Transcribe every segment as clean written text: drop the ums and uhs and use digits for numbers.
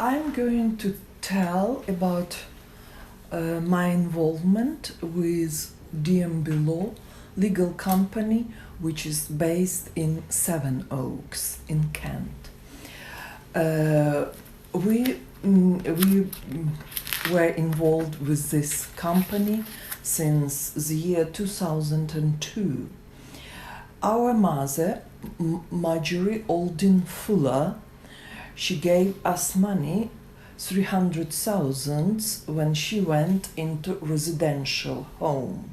I'm going to tell about my involvement with DMB Law legal company, which is based in Sevenoaks in Kent. We were involved with this company since the year 2002. Our mother, Marjorie Aldin Fuller, she gave us money, 300,000, when she went into residential home.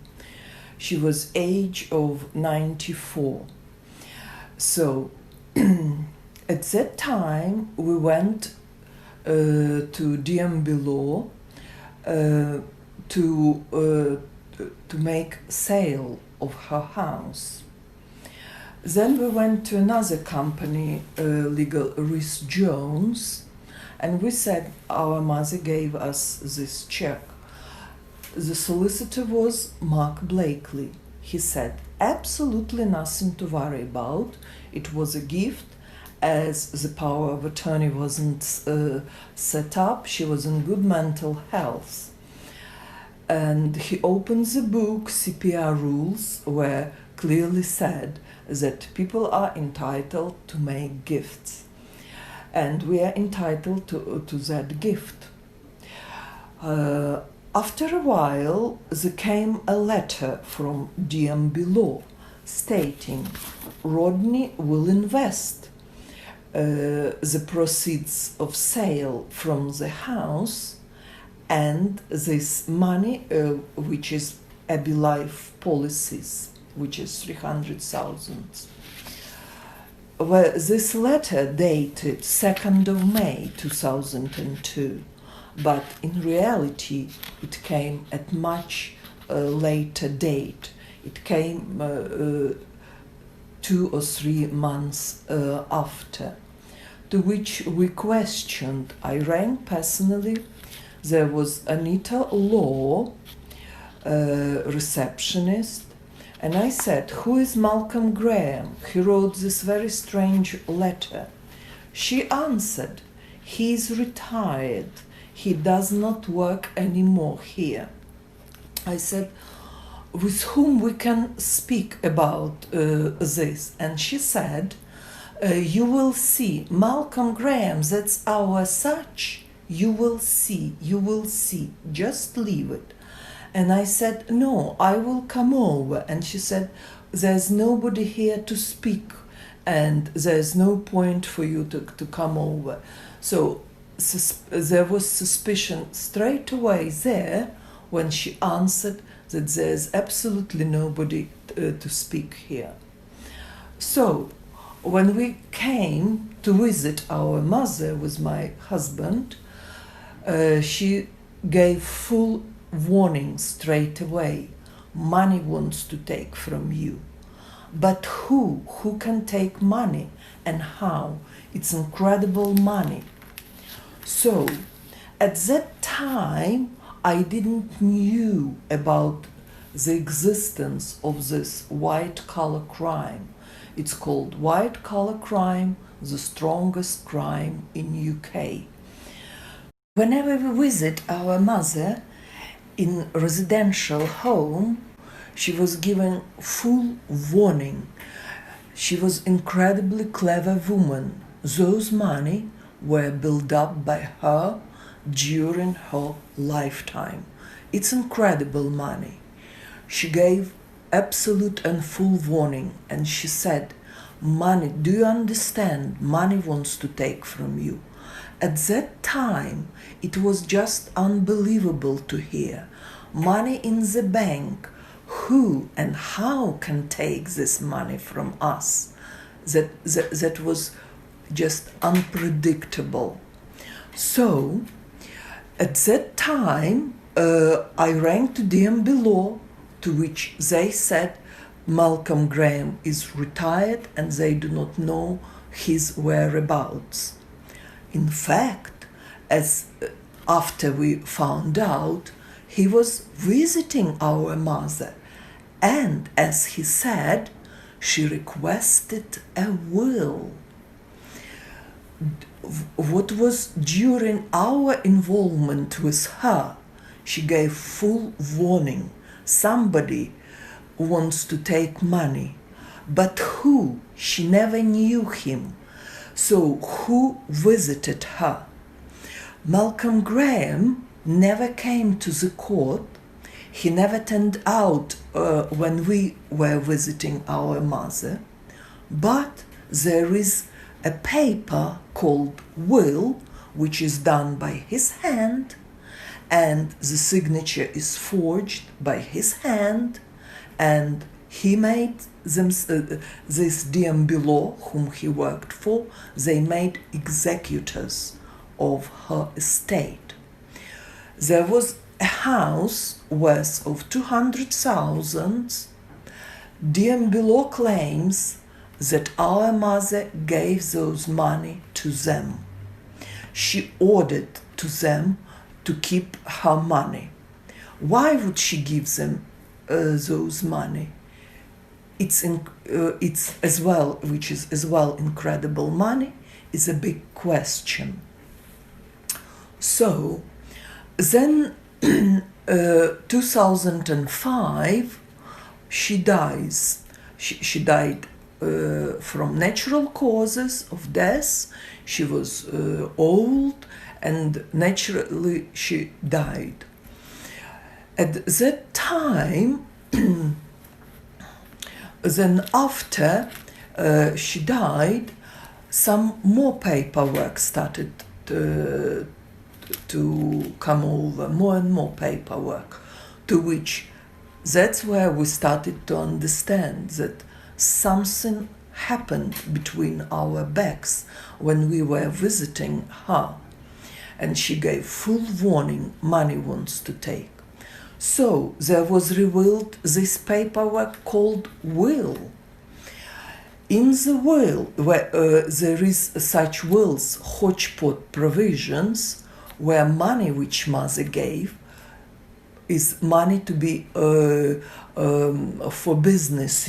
She was age of 94. So at that time we went to DMB Law to make sale of her house. Then we went to another company, legal, Rhys Jones, and we said our mother gave us this check. The solicitor was Mark Blakely. He said absolutely nothing to worry about. It was a gift, as the power of attorney wasn't set up. She was in good mental health. And he opened the book, CPR rules, where clearly said that people are entitled to make gifts. And we are entitled to that gift. After a while, there came a letter from DMB Law stating Rodney will invest the proceeds of sale from the house and this money, which is Abbey Life policies, which is 300,000. Well, this letter dated 2nd of May 2002, but in reality it came at much later date. It came 2 or 3 months after, to which we questioned. I rang personally. There was Anita Law, receptionist, and I said, who is Malcolm Graham? He wrote this very strange letter. She answered, he is retired. He does not work anymore here. I said, with whom we can speak about this? And she said, you will see. Malcolm Graham, that's our such. You will see. Just leave it. And I said, no, I will come over. And she said, there's nobody here to speak, and there's no point for you to come over. So there was suspicion straight away there when she answered that there's absolutely nobody to speak here. So when we came to visit our mother with my husband, she gave full warning straight away. Money wants to take from you. But who can take money and how? It's incredible money. So at that time I didn't knew about the existence of this white collar crime. It's called white collar crime, the strongest crime in UK. Whenever we visit our mother in residential home, she was given full warning. She was incredibly clever woman. Those money were built up by her during her lifetime. It's incredible money. She gave absolute and full warning, and she said, money, do you understand? Money wants to take from you. At that time, it was just unbelievable to hear. Money in the bank. Who and how can take this money from us? That was just unpredictable. So, at that time, I rang to DMB Law, to which they said Malcolm Graham is retired and they do not know his whereabouts. In fact, after we found out, he was visiting our mother, and as he said, she requested a will. what was during our involvement with her, she gave full warning. Somebody wants to take money, but who? She never knew him. So who visited her? Malcolm Graham never came to the court. He never turned out when we were visiting our mother. But there is a paper called will, which is done by his hand, and the signature is forged by his hand, and he made them, this Diambilo, whom he worked for, they made executors of her estate. There was a house worth of 200,000. Diambilo claims that our mother gave those money to them. She ordered to them to keep her money. Why would she give them those money? It's as well, which is as well incredible money, is a big question. So then 2005 she dies. She died from natural causes of death. She was old and naturally she died. At that time, then after she died, some more paperwork started to come over, more and more paperwork, to which that's where we started to understand that something happened between our backs when we were visiting her, and she gave full warning money wants to take. So there was revealed this paperwork called will. In the will, where there is such wills, hodgepodge provisions, where money which mother gave is money to be for business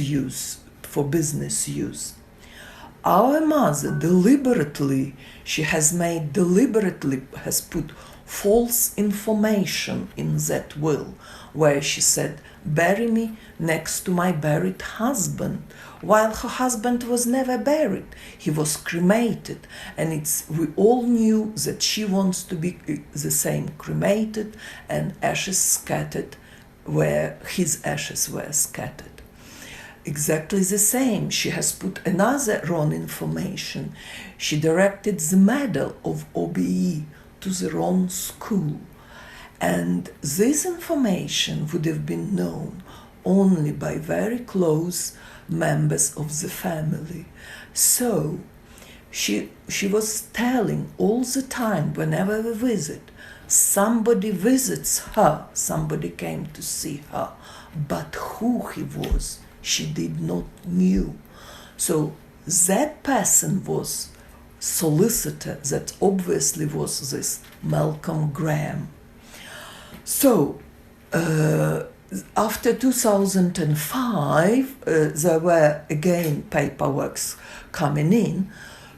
use. Our mother deliberately has put false information in that will, where she said, bury me next to my buried husband, while her husband was never buried. He was cremated, and we all knew that she wants to be the same, cremated and ashes scattered where his ashes were scattered. Exactly the same. She has put another wrong information. She directed the medal of OBE to the wrong school. And this information would have been known only by very close members of the family. So she was telling all the time, whenever we visit, somebody visits her, somebody came to see her, but who he was, she did not knew. So that person was solicitor, that obviously was this Malcolm Graham. So after 2005, there were again paperworks coming in,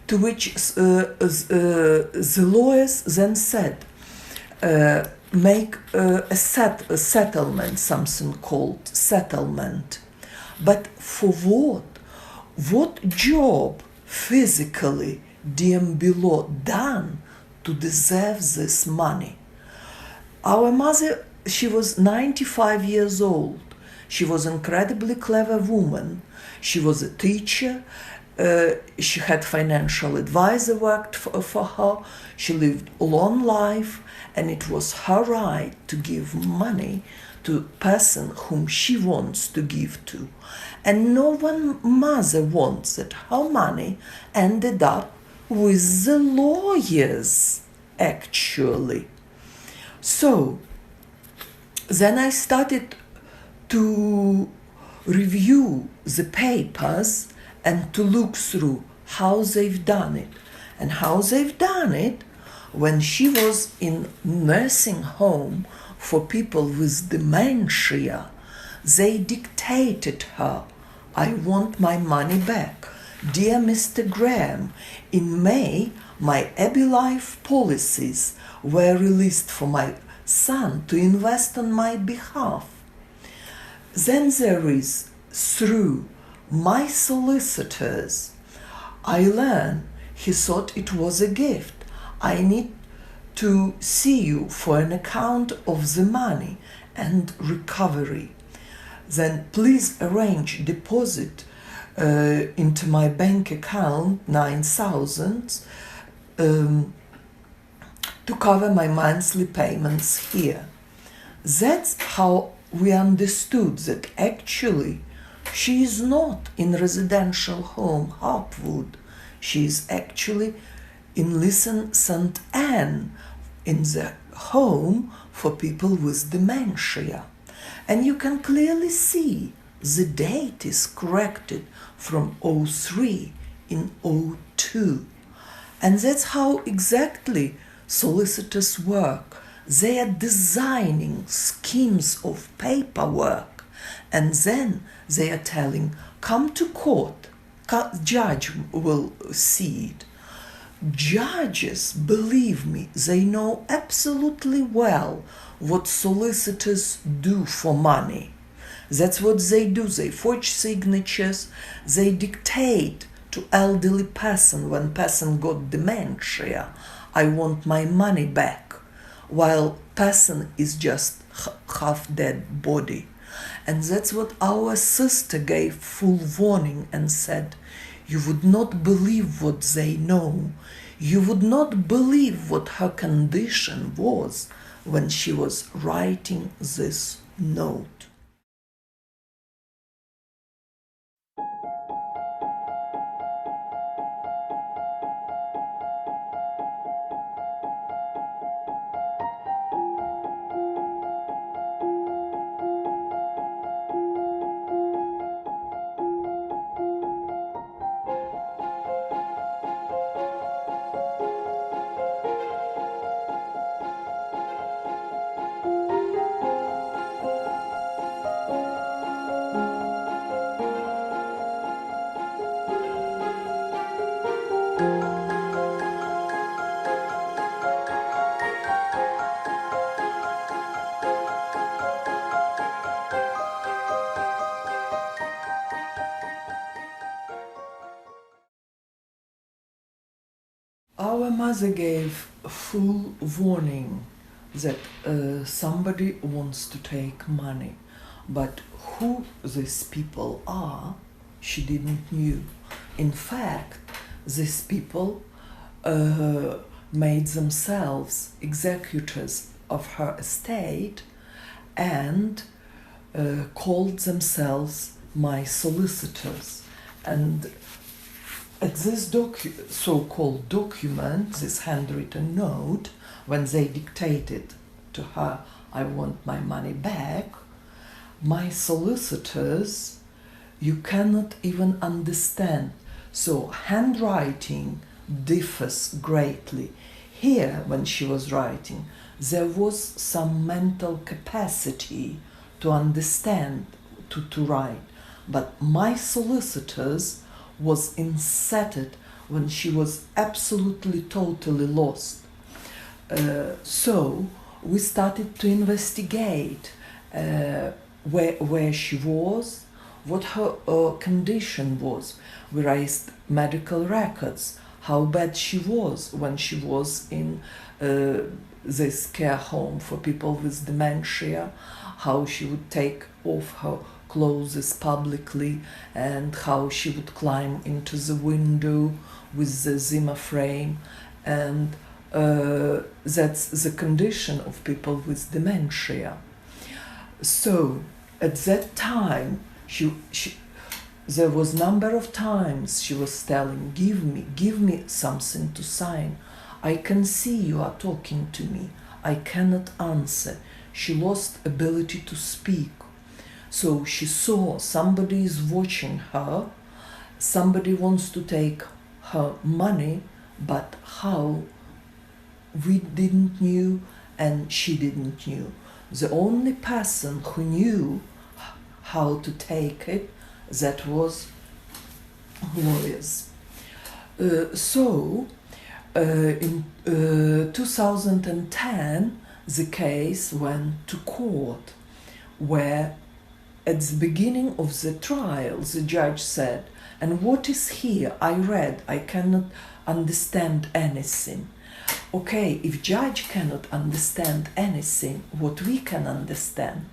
to which the lawyers then said, make a settlement, something called settlement. But for what? What job physically Diambilo done to deserve this money? Our mother, she was 95 years old. She was an incredibly clever woman. She was a teacher. She had financial advisor worked for her. She lived a long life, and it was her right to give money to a person whom she wants to give to. And no one mother wants that her money ended up with the lawyers, actually. So then I started to review the papers and to look through how they've done it. And how they've done it, when she was in nursing home for people with dementia, they dictated her, I want my money back. Dear Mr. Graham, in May My Abbey Life policies were released for my son to invest on my behalf. Then there is, through my solicitors, I learned he thought it was a gift. I need to see you for an account of the money and recovery. Then please arrange deposit into my bank account 9,000 to cover my monthly payments here. That's how we understood that actually she is not in residential home Harpwood. She is actually in Listen St. Anne, in the home for people with dementia. And you can clearly see the date is corrected from 03 in 02. And that's how exactly solicitors work. They are designing schemes of paperwork, and then they are telling, come to court, judge will see it. Judges, believe me, they know absolutely well what solicitors do for money. That's what they do. They forge signatures, they dictate to elderly person when person got dementia, I want my money back, while person is just half dead body. And that's what our sister gave full warning and said, you would not believe what they know. You would not believe what her condition was when she was writing this note. Our mother gave full warning that somebody wants to take money, but who these people are, she didn't knew. In fact, these people made themselves executors of her estate and called themselves my solicitors. And at this so-called document, this handwritten note, when they dictated to her, I want my money back, my solicitors, you cannot even understand. So handwriting differs greatly. Here, when she was writing, there was some mental capacity to understand, to write. But my solicitors was inserted when she was absolutely, totally lost. So we started to investigate where she was, what her condition was. We raised medical records, how bad she was when she was in this care home for people with dementia, how she would take off her clothes publicly and how she would climb into the window with the Zimmer frame. And that's the condition of people with dementia. So at that time, there was number of times she was telling, give me something to sign. I can see you are talking to me. I cannot answer. She lost ability to speak. So she saw somebody is watching her, somebody wants to take her money, but how? We didn't knew and she didn't knew. The only person who knew how to take it, that was lawyers. So In 2010, the case went to court, where at the beginning of the trial, the judge said, "And what is here? I read, I cannot understand anything." Okay, if judge cannot understand anything, what we can understand?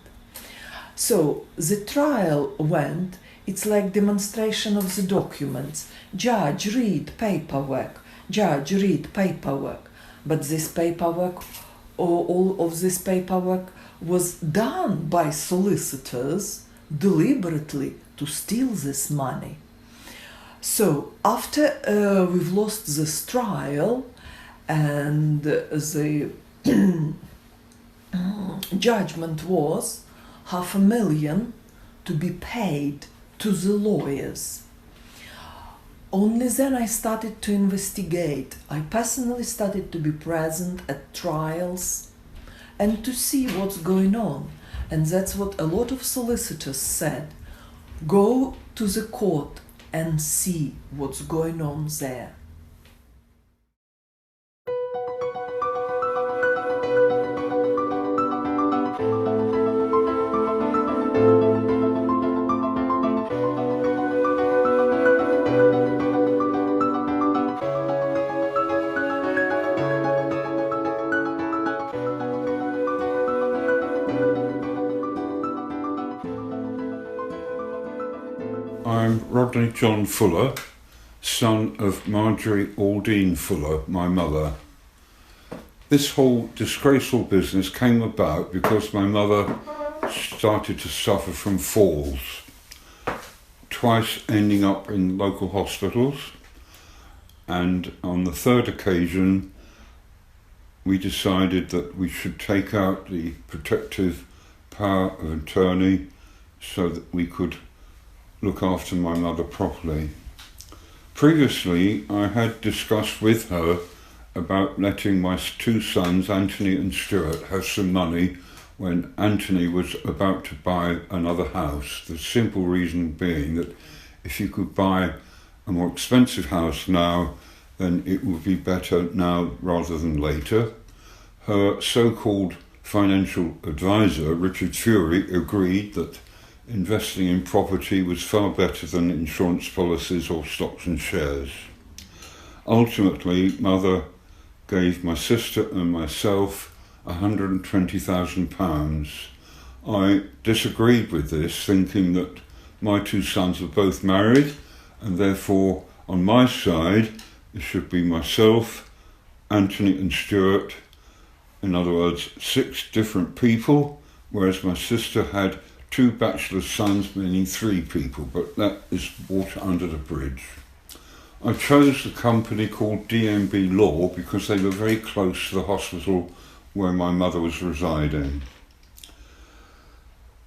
So the trial went, it's like demonstration of the documents. Judge, read paperwork. Judge, read paperwork. But this paperwork, or all of this paperwork, was done by solicitors deliberately to steal this money. So after we've lost this trial, and the judgment was $500,000 to be paid to the lawyers. Only then I started to investigate. I personally started to be present at trials and to see what's going on. And that's what a lot of solicitors said. Go to the court and see what's going on there. I'm Rodney John Fuller, son of Marjorie Aldine Fuller, my mother. This whole disgraceful business came about because my mother started to suffer from falls, twice ending up in local hospitals, and on the third occasion we decided that we should take out the protective power of attorney so that we could look after my mother properly. Previously, I had discussed with her about letting my two sons, Anthony and Stuart, have some money when Anthony was about to buy another house. The simple reason being that if you could buy a more expensive house now, then it would be better now rather than later. Her so-called financial advisor, Richard Fury, agreed that investing in property was far better than insurance policies or stocks and shares. Ultimately, Mother gave my sister and myself £120,000. I disagreed with this, thinking that my two sons are both married, and therefore on my side it should be myself, Anthony and Stuart, in other words 6 different people, whereas my sister had 2 bachelor sons, meaning 3 people, but that is water under the bridge. I chose the company called DNB Law because they were very close to the hospital where my mother was residing.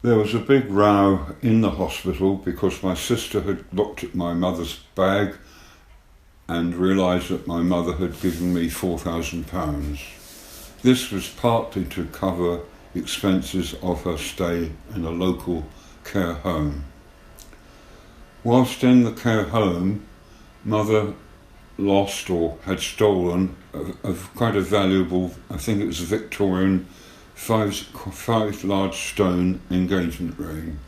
There was a big row in the hospital because my sister had looked at my mother's bag and realised that my mother had given me £4,000. This was partly to cover the expenses of her stay in a local care home. Whilst in the care home, Mother lost or had stolen quite a valuable, I think it was a Victorian, 5 large stone engagement ring.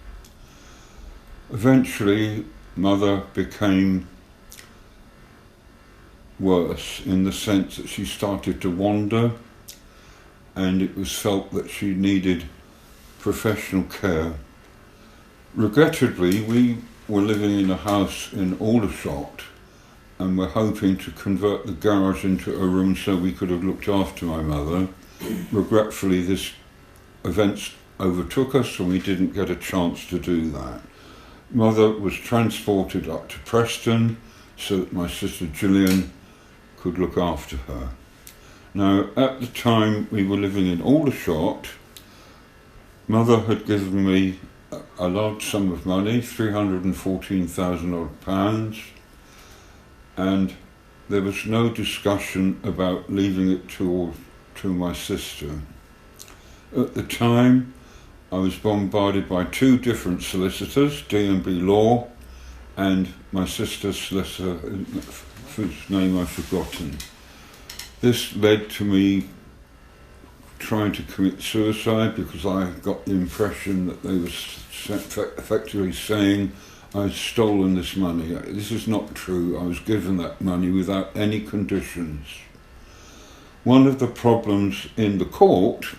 Eventually, Mother became worse in the sense that she started to wander, and it was felt that she needed professional care. Regrettably, we were living in a house in Aldershot and were hoping to convert the garage into a room so we could have looked after my mother. Regretfully, this event overtook us and we didn't get a chance to do that. Mother was transported up to Preston so that my sister Gillian could look after her. Now, at the time we were living in Aldershot, Mother had given me a large sum of money, £314,000, and there was no discussion about leaving it to my sister. At the time, I was bombarded by 2 different solicitors, D&B Law and my sister's solicitor, whose name I've forgotten. This led to me trying to commit suicide because I got the impression that they were effectively saying I'd stolen this money. This is not true. I was given that money without any conditions. One of the problems in the court,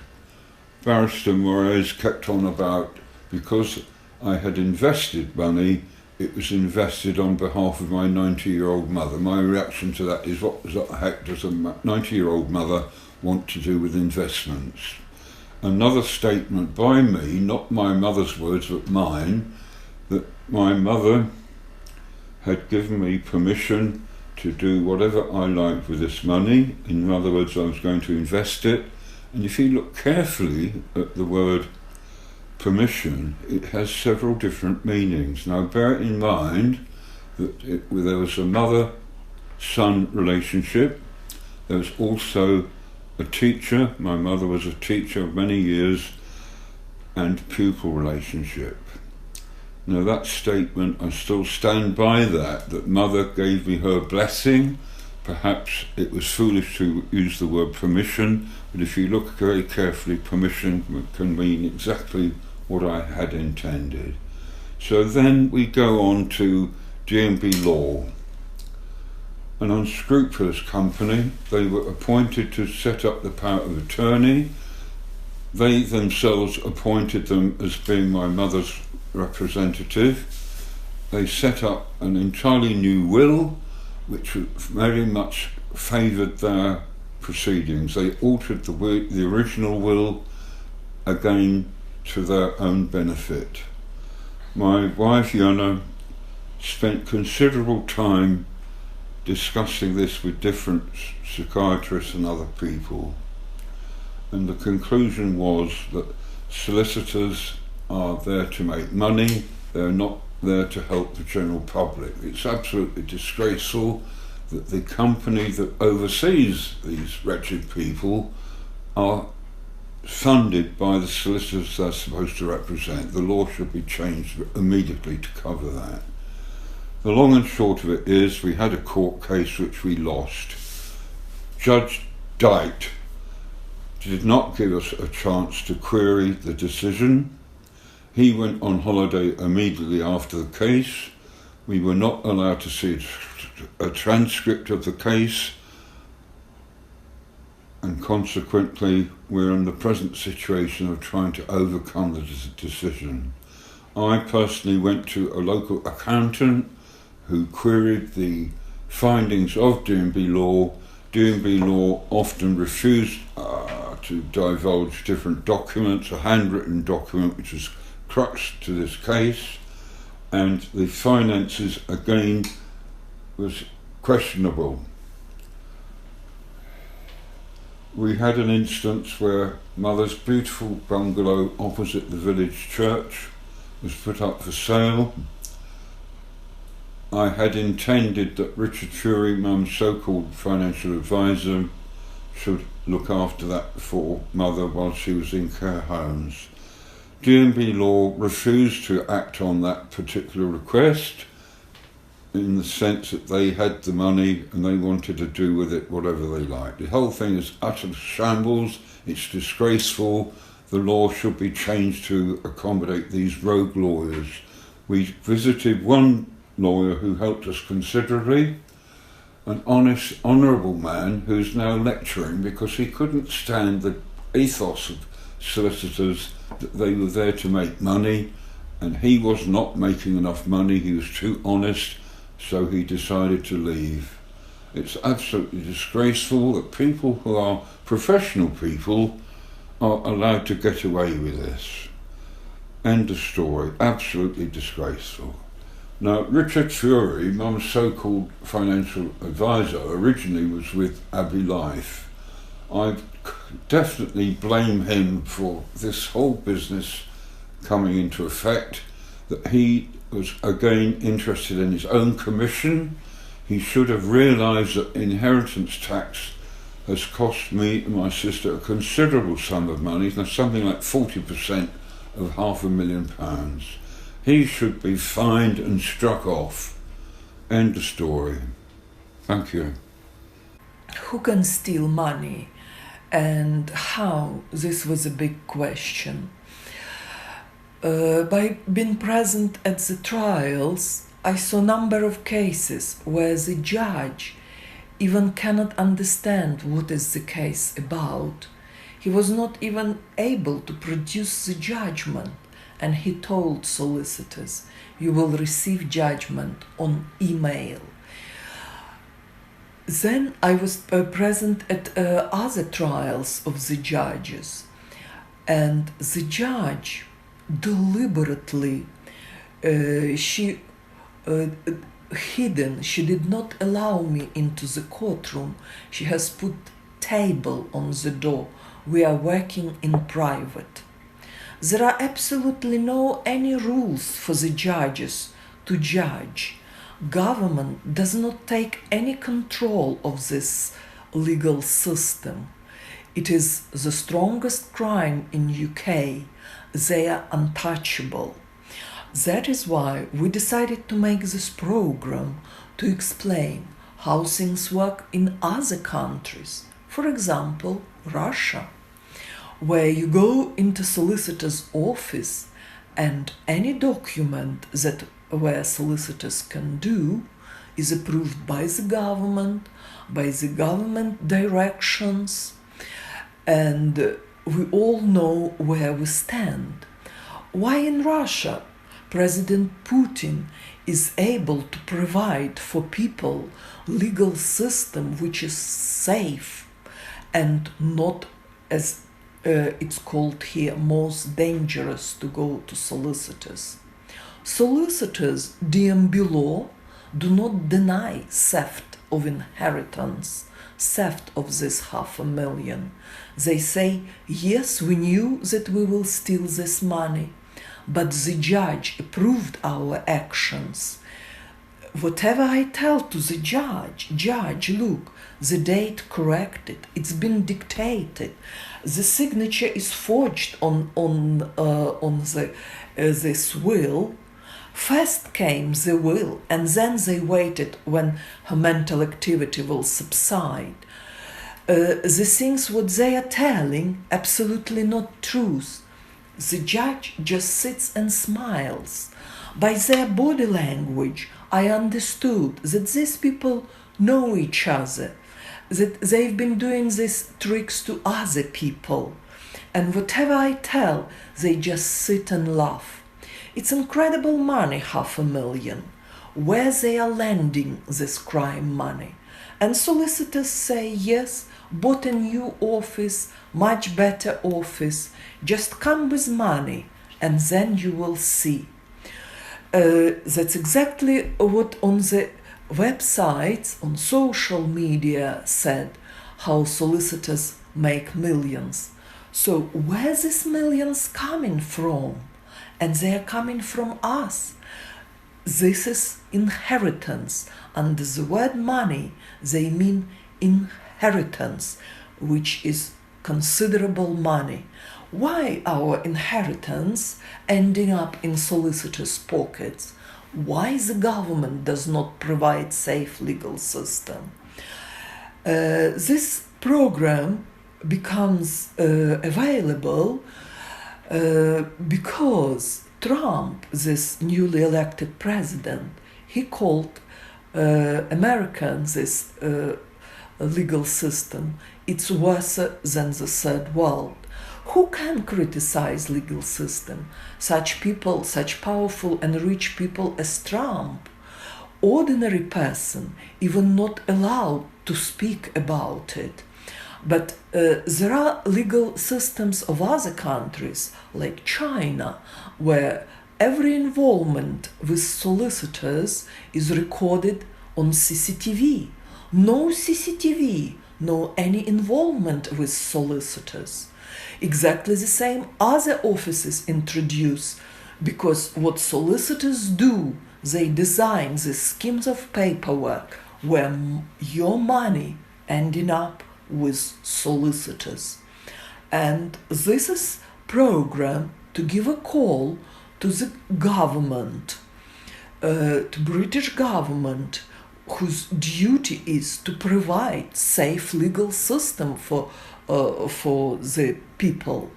Barrister Moraes kept on about, because I had invested money, it was invested on behalf of my 90-year-old mother. My reaction to that is, what the heck does a 90-year-old mother want to do with investments? Another statement by me, not my mother's words but mine, that my mother had given me permission to do whatever I liked with this money. In other words, I was going to invest it. And if you look carefully at the word permission, it has several different meanings. Now bear in mind that there was a mother-son relationship. There was also a teacher, my mother was a teacher of many years, and pupil relationship. Now that statement, I still stand by that mother gave me her blessing. Perhaps it was foolish to use the word permission, but if you look very carefully, permission can mean exactly what I had intended. So then we go on to D&B Law, an unscrupulous company. They were appointed to set up the power of attorney. They themselves appointed them as being my mother's representative. They set up an entirely new will, which very much favoured their proceedings. They altered the original will again to their own benefit. My wife Jana spent considerable time discussing this with different psychiatrists and other people, and the conclusion was that solicitors are there to make money, they're not there to help the general public. It's absolutely disgraceful that the company that oversees these wretched people are funded by the solicitors they're supposed to represent. The law should be changed immediately to cover that. The long and short of it is, we had a court case which we lost. Judge Dyke did not give us a chance to query the decision. He went on holiday immediately after the case. We were not allowed to see a transcript of the case, and consequently we're in the present situation of trying to overcome the decision. I personally went to a local accountant who queried the findings of D&B Law. D&B Law often refused to divulge different documents, a handwritten document which was crux to this case, and the finances again was questionable. We had an instance where Mother's beautiful bungalow opposite the village church was put up for sale. I had intended that Richard Fury, Mum's so-called financial advisor, should look after that for Mother while she was in care homes. D&B Law refused to act on that particular request, in the sense that they had the money and they wanted to do with it whatever they liked. The whole thing is utter shambles, it's disgraceful, the law should be changed to accommodate these rogue lawyers. We visited one lawyer who helped us considerably, an honest, honourable man who's now lecturing because he couldn't stand the ethos of solicitors, that they were there to make money, and he was not making enough money, he was too honest, so he decided to leave. It's absolutely disgraceful that people who are professional people are allowed to get away with this. End of story. Absolutely disgraceful. Now, Richard Fury, Mum's so-called financial advisor, originally was with Abbey Life. I definitely blame him for this whole business coming into effect, that he was again interested in his own commission. He should have realised that inheritance tax has cost me and my sister a considerable sum of money, something like 40% of £500,000. He should be fined and struck off. End of story. Thank you. who can steal money and how, this was a big question. By being present at the trials, I saw a number of cases where the judge even cannot understand what is the case about. He was not even able to produce the judgment, and he told solicitors, "You will receive judgment on email." Then I was present at other trials of the judges, and the judge deliberately, she did not allow me into the courtroom. She has put table on the door. We are working in private. There are absolutely no any rules for the judges to judge. Government does not take any control of this legal system. It is the strongest crime in UK. They are untouchable. That is why we decided to make this program to explain how things work in other countries. For example, Russia, where you go into solicitor's office and any document that where solicitors can do is approved by the government directions, and we all know where we stand. Why in Russia President Putin is able to provide for people legal system which is safe and not, as it's called here, most dangerous to go to solicitors. Solicitors, DMB law, do not deny theft of inheritance, theft of this 500,000. They say, yes, we knew that we will steal this money, but the judge approved our actions. Whatever I tell to the judge, look, the date corrected, it's been dictated, the signature is forged on this will. First came the will, and then they waited when her mental activity will subside. The things what they are telling, absolutely not truth. The judge just sits and smiles. By their body language, I understood that these people know each other, that they've been doing these tricks to other people. And whatever I tell, they just sit and laugh. It's incredible money, 500,000. Where they are lending this crime money? And solicitors say, yes, bought a new office, much better office. Just come with money, and then you will see. That's exactly what on the websites, on social media said, how solicitors make millions. So where these millions coming from? And they are coming from us. This is inheritance. Under the word money, they mean inheritance, which is considerable money. Why our inheritance ending up in solicitors' pockets? Why the government does not provide safe legal system? This program becomes available because Trump, this newly elected president, he called Americans this legal system, it's worse than the third world. Who can criticize legal system? Such people, such powerful and rich people as Trump. Ordinary person even not allowed to speak about it. But there are legal systems of other countries, like China, where every involvement with solicitors is recorded on CCTV. No CCTV, no any involvement with solicitors. Exactly the same other offices introduce, because what solicitors do, they design the schemes of paperwork where your money ending up with solicitors. And this is program to give a call to the government, to British government, whose duty is to provide safe legal system for the people.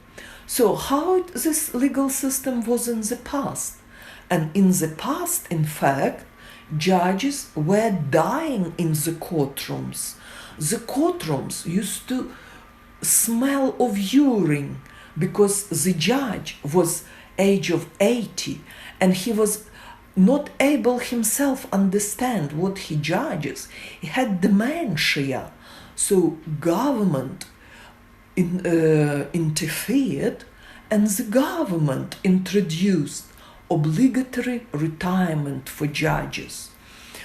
So how this legal system was in the past? And in the past, in fact, judges were dying in the courtrooms. The courtrooms used to smell of urine because the judge was age of 80 and he was not able himself understand what he judges. He had dementia. So government interfered, and the government introduced obligatory retirement for judges.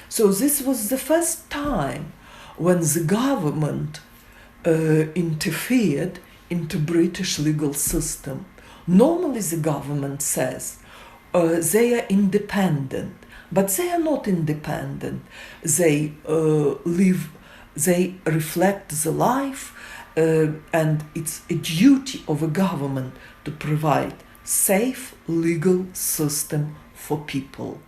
So this was the first time when the government interfered into British legal system. Normally the government says they are independent, but they are not independent. They they reflect the life, and it's a duty of a government to provide safe legal system for people.